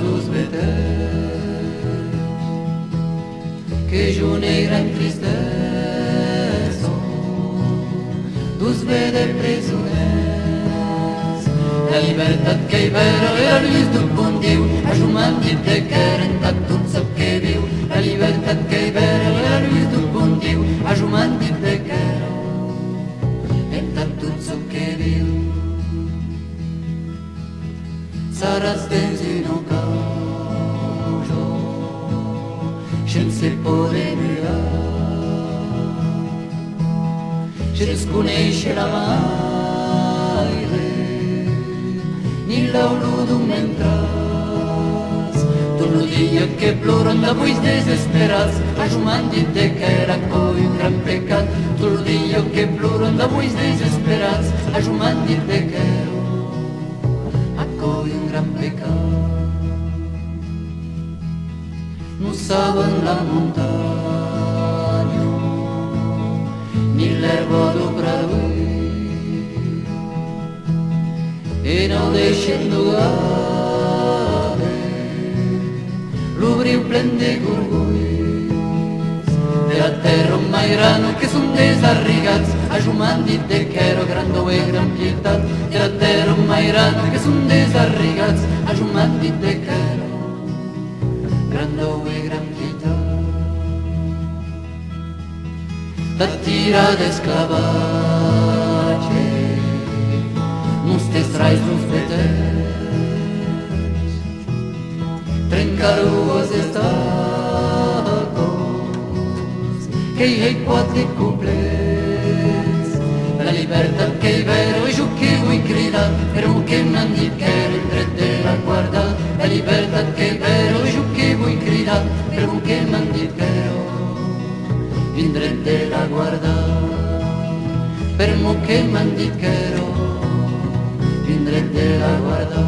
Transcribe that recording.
dus veters, que jo negra en tristesa, dus vede presoners. La llibertat que hi vera i la lluís d'un bon Déu, a jo m'han dit de que en tot sap que viu. La llibertat que hi vera i la lluís d'un bon Déu, a jo m'han dit de que en tot sap que viu. Saràs dins una causa sense poder mirar, sense conèixer la maire ni l'olor d'un mentras. Tot el dia que ploren d'avui desesperats, a jo m'han dit que era coi un gran pecat. Tot el dia que ploren d'avui desesperats, a jo m'han dit que era un gran pecat. No saben la muntanya ni l'herba del pradell, e no deixen d'ogare l'obriu plen de gorgolls. De la terra on mairano que són desarrigats, a jo m'han dit que era gran dou e gran pietat. De la terra on mairano que són desarrigats, a jo m'han dit que era gran dou e gran pietat. T'attira d'esclavatge nos testrais nos veters, trencar-os estacos que hi ha quatre couplets. La llibertat que hi vera i jo que vull cridar, però que m'han dit que era el dret de la guarda. La llibertat que hi vera i jo que vull cridar, però que m'han dit que era el dret de la guarda. Per mo que m'han dit que era el dret de la guarda.